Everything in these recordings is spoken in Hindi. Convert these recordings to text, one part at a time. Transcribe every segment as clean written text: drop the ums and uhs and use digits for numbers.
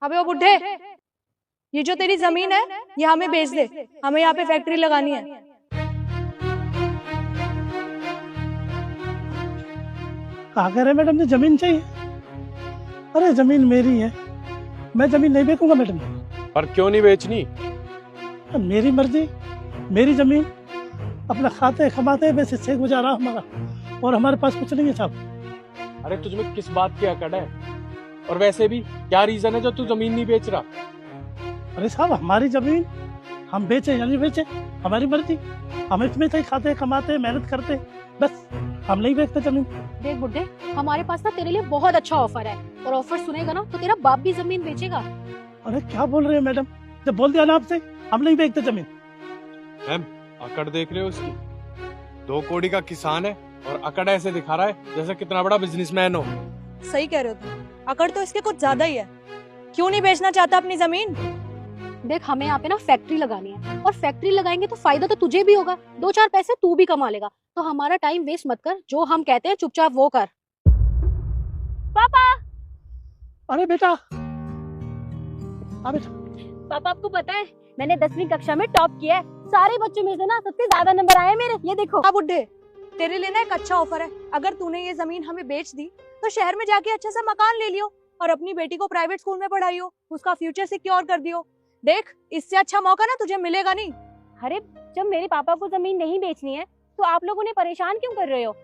अबे ओ बुड्ढे, ये जो तेरी जमीन है ये हमें बेच दे, हमें यहाँ पे फैक्ट्री लगानी है। कहा कह रहे मैडम ने जमीन चाहिए? अरे जमीन मेरी है, मैं जमीन नहीं बेचूंगा मैडम। पर क्यों नहीं बेचनी? मेरी मर्जी, मेरी जमीन, अपना खाते कमाते बस इससे गुजारा हमारा, और हमारे पास कुछ नहीं है साहब। अरे तुझमें किस बात की अकड़ है? और वैसे भी क्या रीजन है जो तू जमीन नहीं बेच रहा? अरे साहब हमारी जमीन हम बेचे या नहीं बेचे हमारी मर्जी, हम इसमें से खाते कमाते मेहनत करते, बस हम नहीं बेचते जमीन। देख बुड्ढे, हमारे पास ना तेरे लिए बहुत अच्छा ऑफर है, और ऑफर सुनेगा ना तो तेरा बाप भी जमीन बेचेगा। अरे क्या बोल रहे हैं मैडम, जब बोल दिया ना आपसे हम नहीं बेचते जमीन। अकड़ देख रहे हो उसकी? 2 करोड़ का किसान है और अकड़ ऐसे दिखा रहा है जैसे कितना बड़ा बिजनेसमैन हो। सही कह रहे हो तुम, अकड़ तो इसके कुछ ज्यादा ही है। क्यों नहीं बेचना चाहता अपनी जमीन? देख हमें यहाँ पे ना फैक्ट्री लगानी है, और फैक्ट्री लगाएंगे तो फायदा तो तुझे भी होगा, 2-4 पैसे तू भी कमा लेगा। तो हमारा टाइम वेस्ट मत कर, जो हम कहते हैं चुपचाप वो कर। पापा, अरे बेटा, बेटा पापा आपको पता है मैंने 10वीं कक्षा में टॉप किया है, सारे बच्चों में से ना सबसे ज्यादा नंबर आए मेरे, ये देखो। हाँ बुड्ढे, तेरे लिए ना एक अच्छा ऑफर है। अगर तूने ये जमीन हमें बेच दी तो शहर में जाके अच्छा सा मकान ले लियो और अपनी बेटी को प्राइवेट स्कूल में पढ़ाइयो, उसका फ्यूचर सिक्योर कर दियो। देख, इससे अच्छा मौका ना तुझे मिलेगा नहीं। अरे जब मेरे पापा को जमीन नहीं बेचनी है तो आप लोग उन्हें परेशान क्यों कर रहे हो?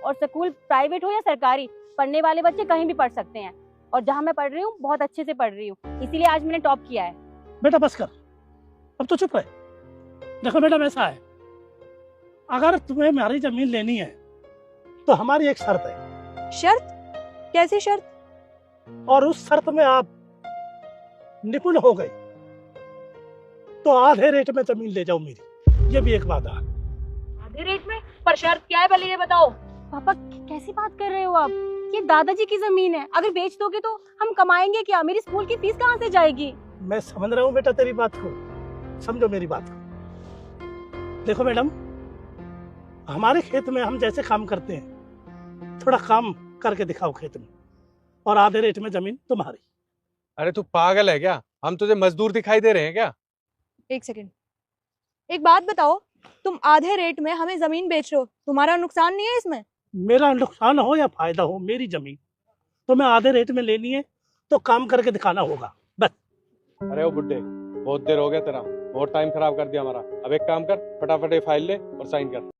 और स्कूल प्राइवेट हो या सरकारी, पढ़ने वाले बच्चे कहीं भी पढ़ सकते हैं, और जहाँ मैं पढ़ रही हूँ बहुत अच्छे से पढ़ रही हूँ, इसीलिए आज मैंने टॉप किया है। बेटा बस कर, अब तो चुप रहे। देखो मैडम ऐसा है, अगर तुम्हें हमारी जमीन लेनी है तो हमारी एक शर्त है। शर्त? कैसी शर्त? और उस शर्त में आप निपुण हो गए तो आधे रेट में जमीन ले जाओ मेरी, ये भी एक वादा है। आधे रेट में? पर शर्त क्या है पहले ये बताओ। पापा कैसी बात कर रहे हो आप? ये दादाजी की जमीन है, अगर बेच दोगे तो हम कमाएंगे क्या? मेरी स्कूल की फीस कहाँ से जाएगी? मैं समझ रहा हूँ बेटा तेरी बात को, समझो मेरी बात को। देखो मैडम, हमारे खेत में हम जैसे काम करते हैं, थोड़ा काम करके दिखाओ खेत में, और आधे रेट में जमीन तुम्हारी। अरे तू पागल है क्या? हम तुझे मजदूर दिखाई दे रहे हैं क्या? एक सेकंड, एक बात बताओ, तुम आधे रेट में हमें जमीन बेच रहे हो, तुम्हारा नुकसान नहीं है इसमें? मेरा नुकसान हो या फायदा हो, मेरी जमीन तो मैं आधे रेट में लेनी है तो काम करके दिखाना होगा, बस। अरे वो बुड्ढे, बहुत देर हो गया तेरा, बहुत टाइम खराब कर दिया हमारा। अब एक काम कर, फटाफट ये फाइल ले और साइन कर।